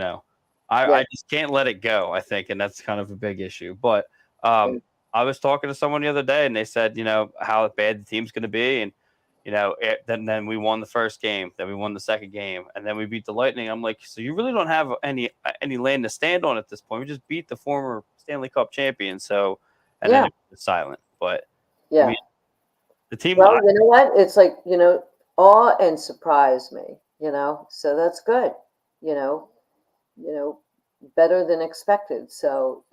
I just can't let it go. I think, and that's kind of a big issue. But I was talking to someone the other day, and they said, how bad the team's going to be, and then we won the first game, then we won the second game, and then we beat the Lightning. I'm like, so you really don't have any land to stand on at this point. We just beat the former Stanley Cup champion. So, and then it was silent. But yeah. I mean, the team. Well, you know what? It's like, awe and surprise me, so that's good, better than expected. So,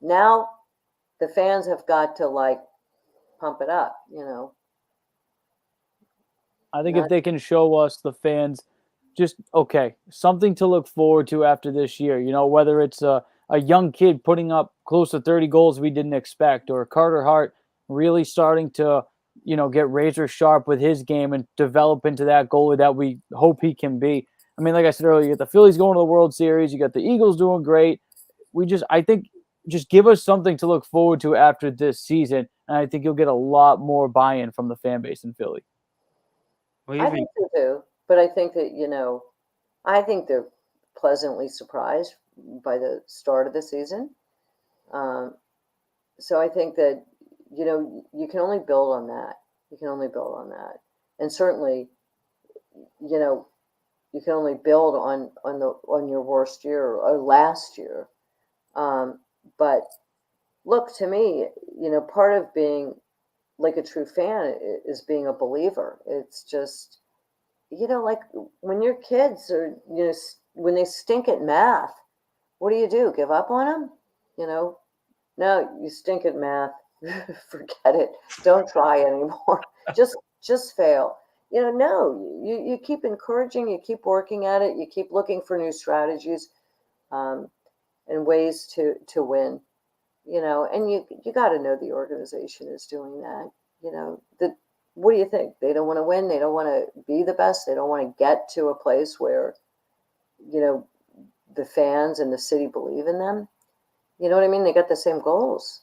now the fans have got to like pump it up, I think if they can show us, the fans, just something to look forward to after this year, whether it's a young kid putting up close to 30 goals we didn't expect, or Carter Hart really starting to get razor sharp with his game and develop into that goalie that we hope he can be. I mean, like I said earlier, you got the Phillies going to the World Series, you got the Eagles doing great. I think just give us something to look forward to after this season, and I think you'll get a lot more buy-in from the fan base in Philly. I think so too, but I think that, I think they're pleasantly surprised by the start of the season. So I think that, you can only build on that. You can only build on that. And certainly, you can only build on your worst year or last year. But look, to me, part of being like a true fan is being a believer. It's just, like when your kids are, when they stink at math, what do? Give up on them? No, you stink at math. Forget it. Don't try anymore. Just fail. No, you keep encouraging, you keep working at it, you keep looking for new strategies, and ways to win. And you got to know the organization is doing that. What do you think? They don't want to win. They don't want to be the best. They don't want to get to a place where, the fans and the city believe in them. You know what I mean? They got the same goals.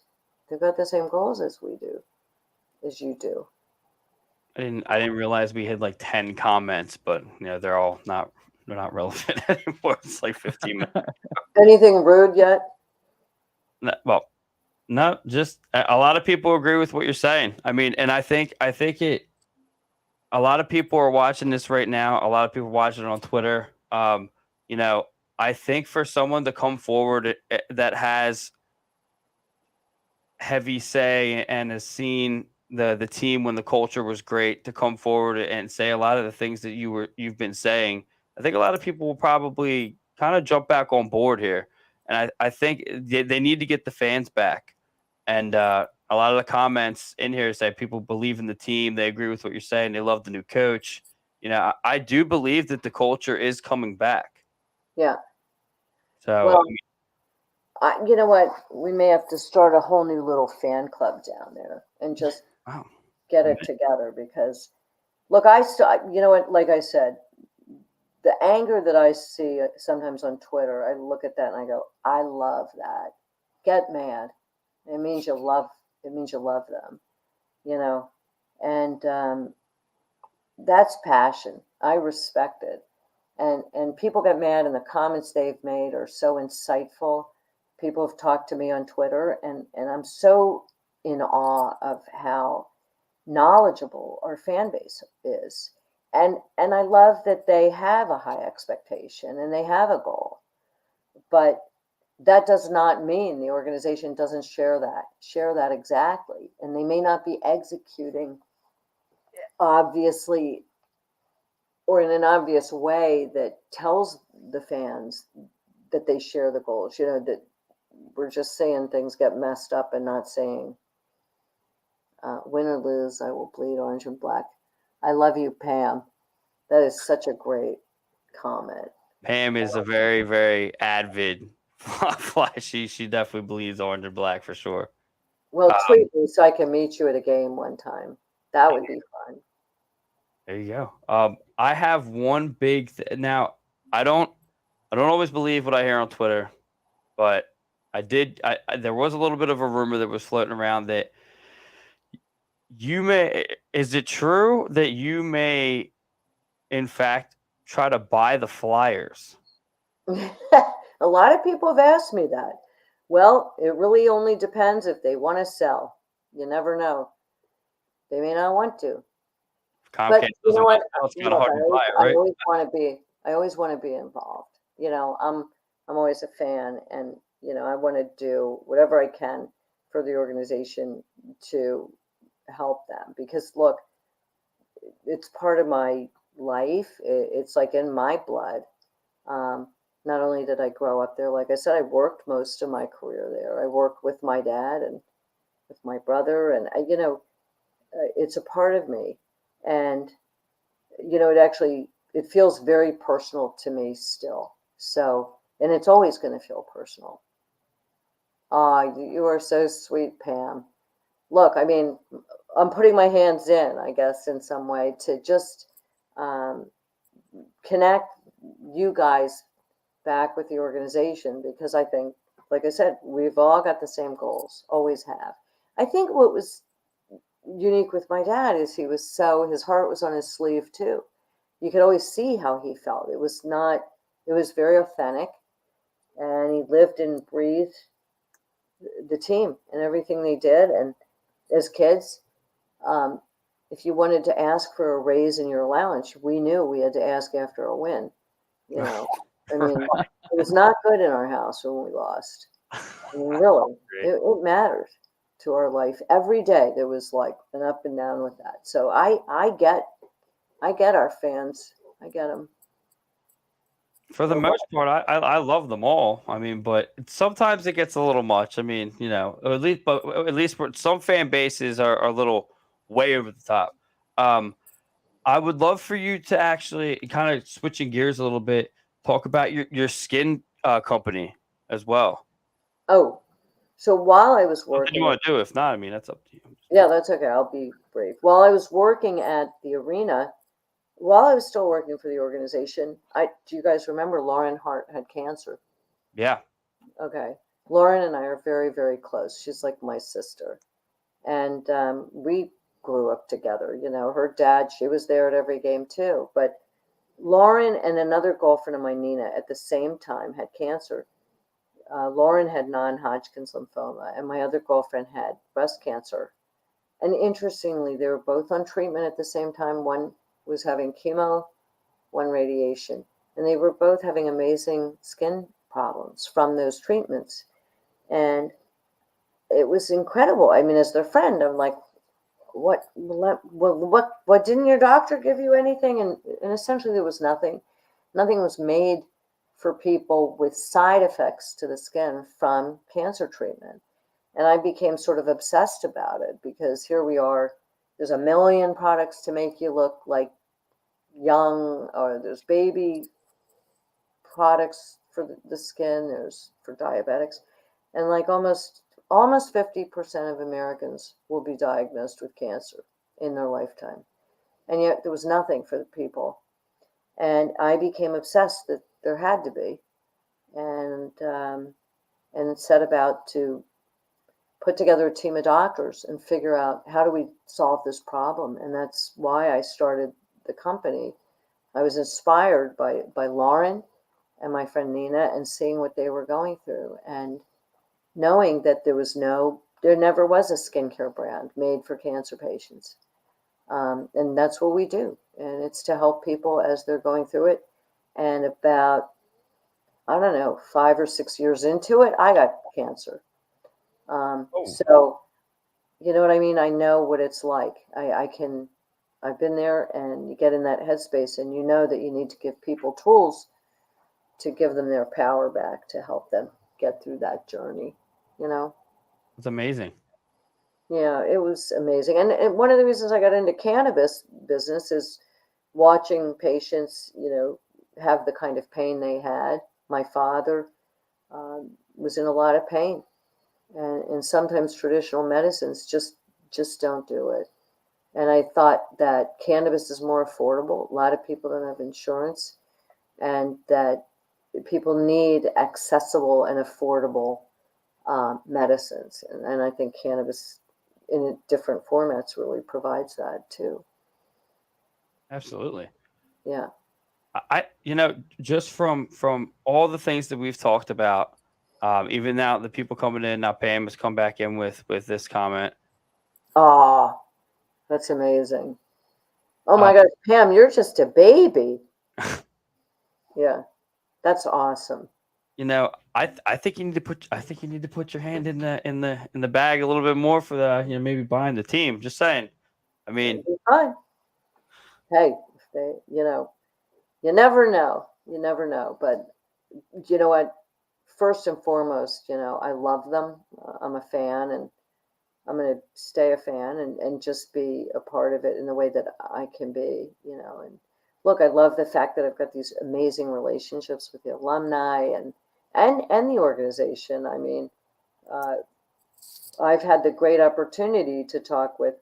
They've got the same goals as you do. I didn't realize we had like 10 comments, but they're not relevant anymore. It's like 15 minutes. Anything rude yet? Well, no, just a lot of people agree with what you're saying. I mean, and I think a lot of people are watching this right now. A lot of people watching it on Twitter. I think for someone to come forward that has heavy say and has seen the team when the culture was great, to come forward and say a lot of the things that you've been saying, I think a lot of people will probably kind of jump back on board here. And I think they need to get the fans back. And a lot of the comments in here say people believe in the team. They agree with what you're saying. They love the new coach. I do believe that the culture is coming back. Yeah. So, well, you know what? We may have to start a whole new little fan club down there and just get it together, because, look, you know what? Like I said, the anger that I see sometimes on Twitter, I look at that and I go, I love that. Get mad. It means you love them, and that's passion. I respect it. And people get mad, and the comments they've made are so insightful. People have talked to me on Twitter, and I'm so in awe of how knowledgeable our fan base is. And I love that they have a high expectation and they have a goal. But that does not mean the organization doesn't share that exactly. And they may not be executing obviously or in an obvious way that tells the fans that they share the goals, that we're just saying things get messed up and not saying, win or lose, I will bleed orange and black. I love you, Pam. That is such a great comment. Pam is a very, very avid fly. She definitely bleeds orange and black for sure. Well, tweet me so I can meet you at a game one time. That would be fun. There you go. I have one big now. I don't always believe what I hear on Twitter, but I did. There was a little bit of a rumor that was floating around that you may. Is it true that you may, in fact, try to buy the Flyers? A lot of people have asked me that. Well, it really only depends if they want to sell. You never know. They may not want to. Comcast But you know doesn't what? want to sell, it's kind of Look, hard to buy it, right? I always want to be involved. You know, I'm always a fan, and you know, I want to do whatever I can for the organization to help them because look, it's part of my life. It's like in my blood. Not only did I grow up there, like I said, I worked most of my career there. I worked with my dad and with my brother, and you know, it's a part of me. And you know, it feels very personal to me still. So, and it's always going to feel personal. You are so sweet, Pam. Look, I mean, I'm putting my hands in, I guess, in some way to just um, connect you guys back with the organization because I think, like I said, we've all got the same goals, always have. I think what was unique with my dad is his heart was on his sleeve too. You could always see how he felt. It was very authentic, and he lived and breathed the team and everything they did. And as kids, um, if you wanted to ask for a raise in your allowance, we knew we had to ask after a win. You know, I mean, it was not good in our house when we lost. I mean, really, it mattered to our life. Every day there was like an up and down with that. So I get our fans. I get them. For the most part, I love them all. I mean, but sometimes it gets a little much. I mean, you know, or at least some fan bases are a little way over the top. I would love for you to actually kind of switching gears a little bit, talk about your skin company as well. Oh, so while I was Something you working, want to do? If not, I mean, that's up to you. yeah, that's okay. I'll be brief. While I was working at the arena, while I was still working for the organization, do you guys remember Lauren Hart had cancer? Yeah. Okay. Lauren and I are very, very close. She's like my sister. And we grew up together. You know, her dad, she was there at every game too. But Lauren and another girlfriend of mine, Nina, at the same time had cancer. Lauren had non-Hodgkin's lymphoma, and my other girlfriend had breast cancer. And interestingly, they were both on treatment at the same time. One was having chemo, one radiation. And they were both having amazing skin problems from those treatments. And it was incredible. I mean, as their friend, I'm like, what didn't your doctor give you anything? And essentially there was nothing. Nothing was made for people with side effects to the skin from cancer treatment. And I became sort of obsessed about it because here we are, there's a million products to make you look like young, or there's baby products for the skin, there's for diabetics, and like almost 50% of Americans will be diagnosed with cancer in their lifetime, and yet there was nothing for the people. And I became obsessed that there had to be, and set about to put together a team of doctors and figure out how do we solve this problem. And that's why I started the company. I was inspired by Lauren and my friend Nina and seeing what they were going through and knowing that there never was a skincare brand made for cancer patients. And that's what we do. And it's to help people as they're going through it. And about, I don't know, 5 or 6 years into it, I got cancer. So, you know what I mean? I know what it's like. I've been there, and you get in that headspace and you know that you need to give people tools to give them their power back to help them get through that journey, you know? It's amazing. Yeah, it was amazing. And one of the reasons I got into cannabis business is watching patients, you know, have the kind of pain they had. My father was in a lot of pain, and sometimes traditional medicines just don't do it. And I thought that cannabis is more affordable. A lot of people don't have insurance, and that people need accessible and affordable medicines. And I think cannabis in different formats really provides that too. Absolutely. Yeah. Just from all the things that we've talked about, even now the people coming in now, Pam has come back in with this comment. Oh, that's amazing. Oh my Uh, gosh, Pam, you're just a baby. Yeah, that's awesome. I think you need to put your hand in the bag a little bit more for the maybe buying the team. Just saying. I mean, Fine. Hey, if they, you never know. You never know. But you know what? First and foremost, I love them. I'm a fan, and I'm going to stay a fan, and just be a part of it in the way that I can be, And look, I love the fact that I've got these amazing relationships with the alumni and the organization. I mean, uh, I've had the great opportunity to talk with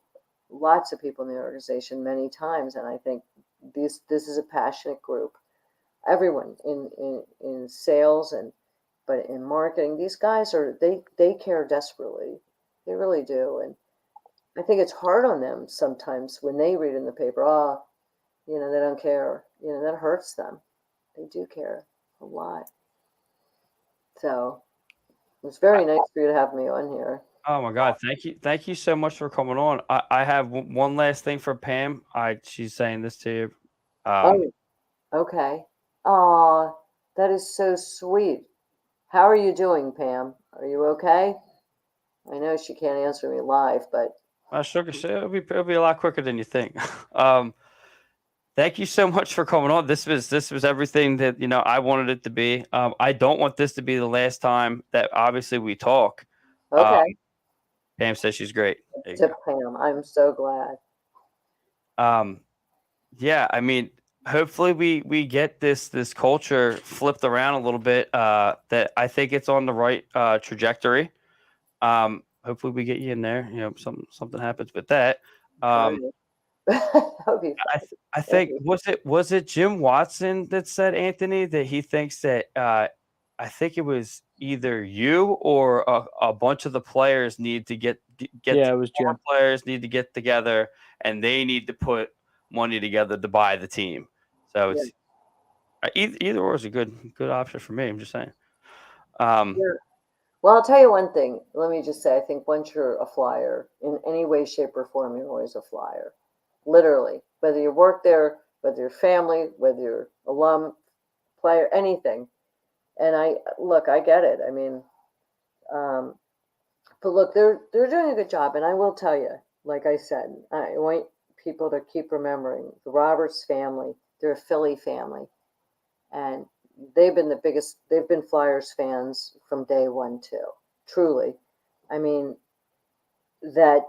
lots of people in the organization many times, and I think this is a passionate group. Everyone in sales, but in marketing, these guys they care desperately. They really do, and I think it's hard on them sometimes when they read in the paper, oh, they don't care. That hurts them. They do care a lot. So it was very nice for you to have me on here. oh my God, thank you so much for coming on. I have one last thing for Pam. She's saying this to you. Oh, okay. Oh, that is so sweet. How are you doing, Pam? Are you okay? I know she can't answer me live, but Sugar, it'll be a lot quicker than you think. um, Thank you so much for coming on. This was everything that I wanted it to be. I don't want this to be the last time that obviously we talk. Um, okay. Pam says she's great. There you To Pam, I'm so glad. go. Yeah, I mean, hopefully we get this culture flipped around a little bit. That I think it's on the right trajectory. Hopefully we get you in there. Something happens with that. All Um, right. That'll be I fun. th- I Thank think you. was it Jim Watson that said, Anthony, that he thinks that I think it was either you or a bunch of the players need to get Yeah, it was more Jim. players need to get together, and they need to put money together to buy the team. So Yeah. it's either or is a good option for me. I'm just saying. Um, Yeah. Well, I'll tell you one thing. Let me just say, I think once you're a flyer in any way, shape, or form, you're always a flyer. Literally, whether you work there, whether you're family, whether you're alum, player, anything. And I get it. I mean, um, but look, they're doing a good job, and I will tell you, like I said, I want people to keep remembering the Roberts family. They're a Philly family, and they've been Flyers fans from day one too. Truly, I mean that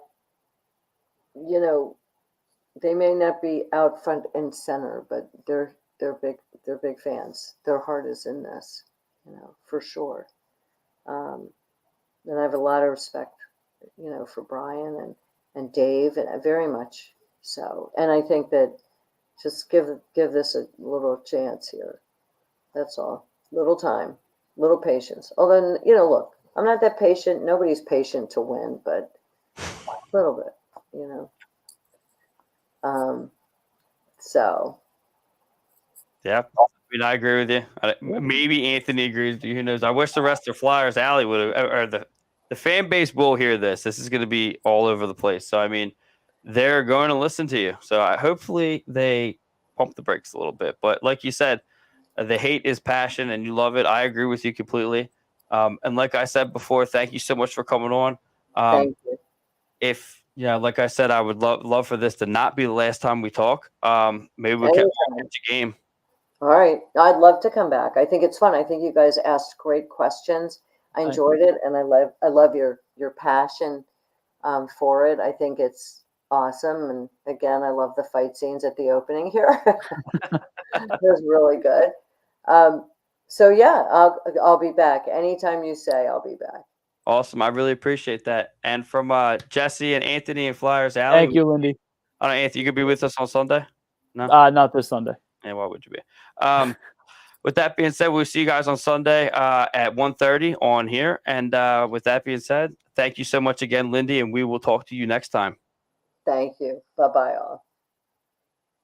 you know they may not be out front and center, but they're big fans. Their heart is in this, for sure. Um, and I have a lot of respect, for Brian and Dave, and very much so. And I think that just give this a little chance here. That's all. Little time, little patience. Although, look, I'm not that patient. Nobody's patient to win, but a little bit, you know. Um, so, yeah, I mean, I agree with you. Maybe Anthony agrees with you. Who knows? I wish the rest of Flyers Alley would have, or the fan base will hear this. This is going to be all over the place. So I mean, they're going to listen to you. So hopefully they pump the brakes a little bit. But like you said, the hate is passion, and you love it. I agree with you completely. And like I said before, thank you so much for coming on. thank you. If like I said, I would love for this to not be the last time we talk. Maybe we can Anytime. catch a game. All right. I'd love to come back. I think it's fun. I think you guys asked great questions. I Thank enjoyed it, and I love your passion for it. I think it's awesome. And again, I love the fight scenes at the opening here. It was really good. Um, so yeah, I'll be back anytime you say I'll be back. Awesome. I really appreciate that. And from Jesse and Anthony and Flyers Alley, Thank you, Lindy. I don't know, Anthony, you could be with us on Sunday? No? Not this Sunday. Yeah, why would you be? With that being said, we'll see you guys on Sunday at 1:30 on here. And with that being said, thank you so much again, Lindy, and we will talk to you next time. Thank you. Bye-bye all.